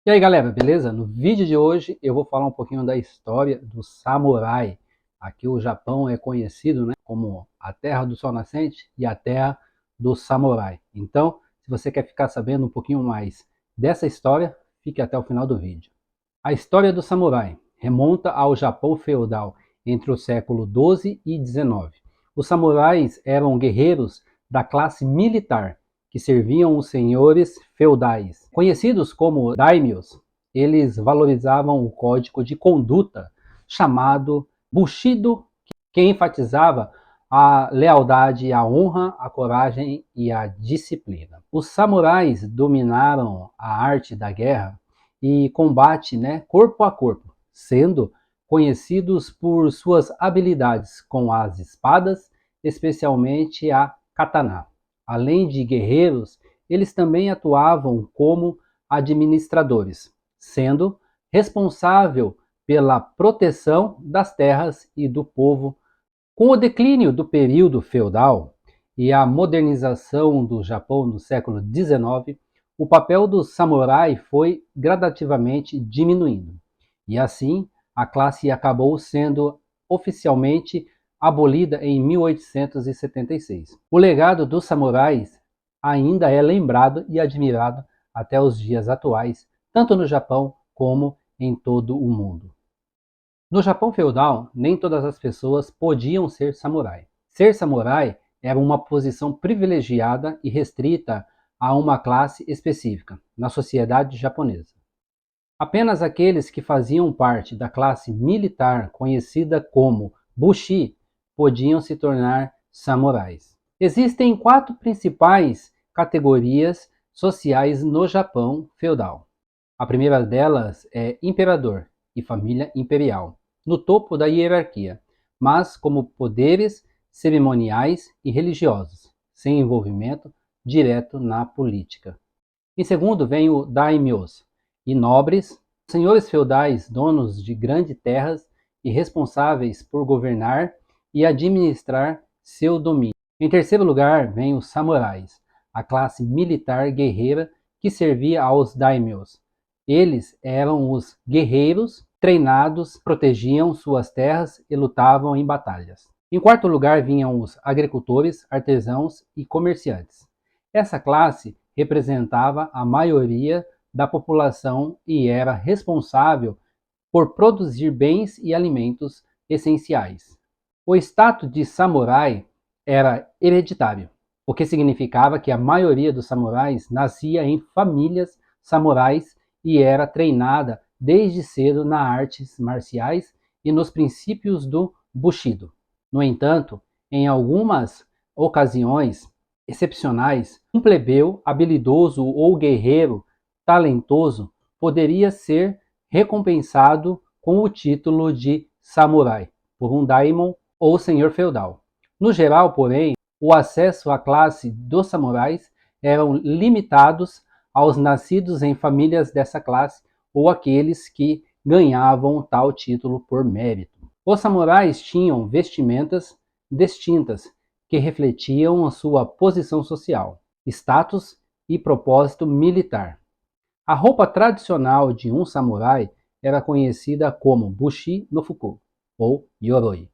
E aí galera, beleza? No vídeo de hoje eu vou falar um pouquinho da história do samurai. Aqui o Japão é conhecido, né, como a terra do sol nascente e a terra do samurai. Então, se você quer ficar sabendo um pouquinho mais dessa história, fique até o final do vídeo. A história do samurai remonta ao Japão feudal entre o século XII e XIX. Os samurais eram guerreiros da classe militar que serviam os senhores feudais. Conhecidos como daimyos, eles valorizavam o código de conduta chamado Bushido, que enfatizava a lealdade, a honra, a coragem e a disciplina. Os samurais dominaram a arte da guerra e combate, né, corpo a corpo, sendo conhecidos por suas habilidades com as espadas, especialmente a katana. Além de guerreiros, eles também atuavam como administradores, sendo responsável pela proteção das terras e do povo. Com o declínio do período feudal e a modernização do Japão no século XIX, o papel do samurai foi gradativamente diminuindo, e assim a classe acabou sendo oficialmente abolida em 1876. O legado dos samurais ainda é lembrado e admirado até os dias atuais, tanto no Japão como em todo o mundo. No Japão feudal, nem todas as pessoas podiam ser samurai. Ser samurai era uma posição privilegiada e restrita a uma classe específica na sociedade japonesa. Apenas aqueles que faziam parte da classe militar conhecida como Bushi podiam se tornar samurais. Existem 4 principais categorias sociais no Japão feudal. A primeira delas é imperador e família imperial, no topo da hierarquia, mas como poderes cerimoniais e religiosos, sem envolvimento direto na política. Em segundo vem o daimyos e nobres, senhores feudais, donos de grandes terras e responsáveis por governar e administrar seu domínio. Em terceiro lugar vem os samurais, a classe militar guerreira que servia aos daimyos. Eles eram os guerreiros treinados, protegiam suas terras e lutavam em batalhas. Em quarto lugar vinham os agricultores, artesãos e comerciantes. Essa classe representava a maioria da população e era responsável por produzir bens e alimentos essenciais. O status de samurai era hereditário, o que significava que a maioria dos samurais nascia em famílias samurais e era treinada desde cedo nas artes marciais e nos princípios do Bushido. No entanto, em algumas ocasiões excepcionais, um plebeu habilidoso ou guerreiro talentoso poderia ser recompensado com o título de samurai por um daimon ou senhor feudal. No geral, porém, o acesso à classe dos samurais eram limitados aos nascidos em famílias dessa classe ou aqueles que ganhavam tal título por mérito. Os samurais tinham vestimentas distintas que refletiam a sua posição social, status e propósito militar. A roupa tradicional de um samurai era conhecida como bushi no fuku, ou yoroi.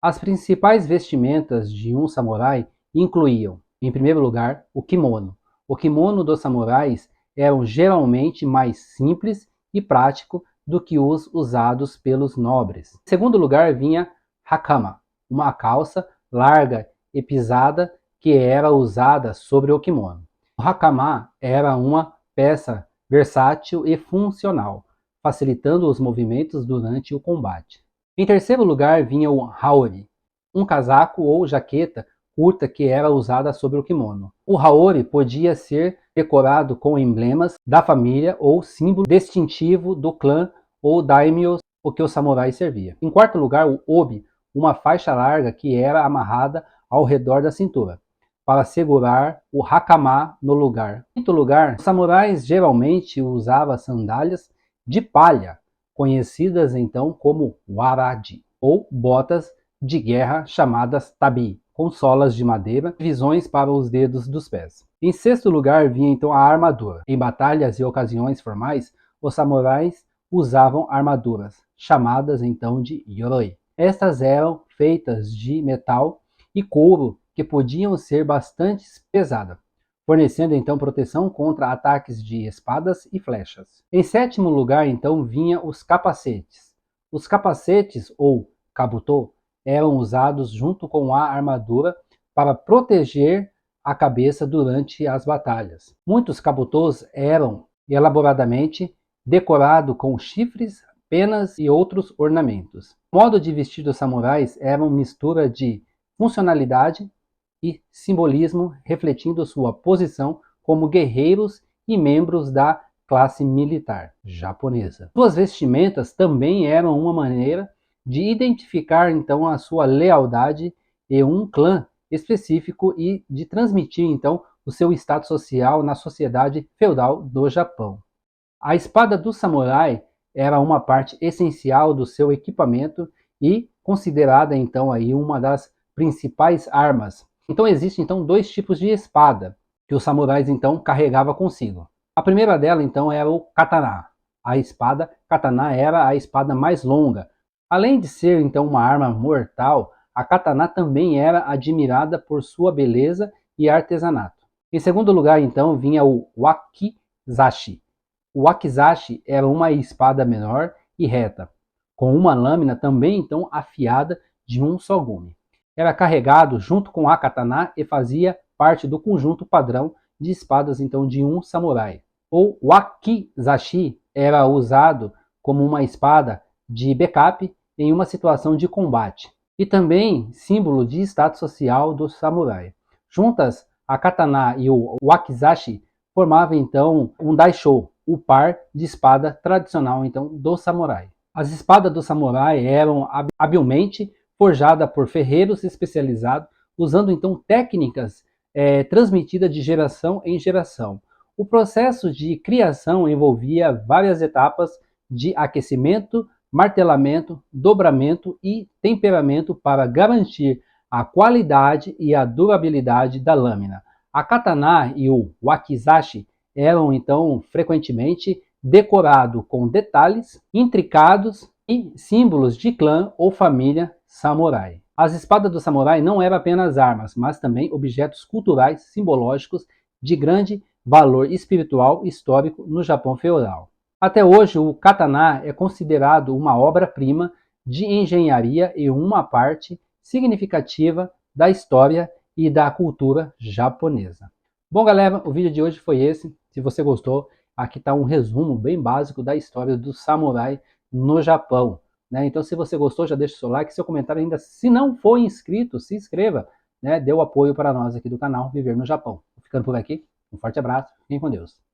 As principais vestimentas de um samurai incluíam, em primeiro lugar, o kimono. O kimono dos samurais eram geralmente mais simples e prático do que os usados pelos nobres. Em segundo lugar vinha hakama, uma calça larga e pisada que era usada sobre o kimono. O hakama era uma peça versátil e funcional, facilitando os movimentos durante o combate. Em terceiro lugar vinha o haori, um casaco ou jaqueta curta que era usada sobre o kimono. O haori podia ser decorado com emblemas da família ou símbolo distintivo do clã ou daimyo o que o samurai servia. Em quarto lugar, o obi, uma faixa larga que era amarrada ao redor da cintura, para segurar o hakama no lugar. Em quinto lugar, os samurais geralmente usavam sandálias de palha, conhecidas então como waraji, ou botas de guerra chamadas tabi, com solas de madeira e visões para os dedos dos pés. Em sexto lugar vinha então a armadura. Em batalhas e ocasiões formais, os samurais usavam armaduras, chamadas então de yoroi. Estas eram feitas de metal e couro que podiam ser bastante pesadas, fornecendo então proteção contra ataques de espadas e flechas. Em sétimo lugar, então, vinha os capacetes. Os capacetes, ou kabuto, eram usados junto com a armadura para proteger a cabeça durante as batalhas. Muitos kabutos eram elaboradamente decorados com chifres, penas e outros ornamentos. O modo de vestir dos samurais era uma mistura de funcionalidade e simbolismo, refletindo sua posição como guerreiros e membros da classe militar japonesa. Suas vestimentas também eram uma maneira de identificar então a sua lealdade e um clã específico e de transmitir então o seu status social na sociedade feudal do Japão. A espada do samurai era uma parte essencial do seu equipamento e considerada então aí uma das principais armas. Então existem então dois tipos de espada que os samurais então carregavam consigo. A primeira dela então era o katana. A espada katana era a espada mais longa. Além de ser então uma arma mortal, a katana também era admirada por sua beleza e artesanato. Em segundo lugar então vinha o wakizashi. O wakizashi era uma espada menor e reta, com uma lâmina também então afiada de um só gume. Era carregado junto com a katana e fazia parte do conjunto padrão de espadas então de um samurai. O wakizashi era usado como uma espada de backup em uma situação de combate e também símbolo de status social do samurai. Juntas, a katana e o wakizashi formavam então um daisho, o par de espada tradicional então do samurai. As espadas do samurai eram habilmente forjadas por ferreiros especializados, usando então técnicas transmitidas de geração em geração. O processo de criação envolvia várias etapas de aquecimento, martelamento, dobramento e temperamento para garantir a qualidade e a durabilidade da lâmina. A katana e o wakizashi eram então frequentemente decorados com detalhes intricados e símbolos de clã ou família samurai. As espadas do samurai não eram apenas armas, mas também objetos culturais simbológicos de grande valor espiritual e histórico no Japão feudal. Até hoje, o katana é considerado uma obra-prima de engenharia e uma parte significativa da história e da cultura japonesa. Bom, galera, o vídeo de hoje foi esse. Se você gostou, aqui está um resumo bem básico da história do samurai no Japão. Né? Então, se você gostou, já deixa o seu like, seu comentário ainda. Se não for inscrito, se inscreva. Né? Dê o apoio para nós aqui do canal Viver no Japão. Vou ficando por aqui. Um forte abraço. Fiquem com Deus.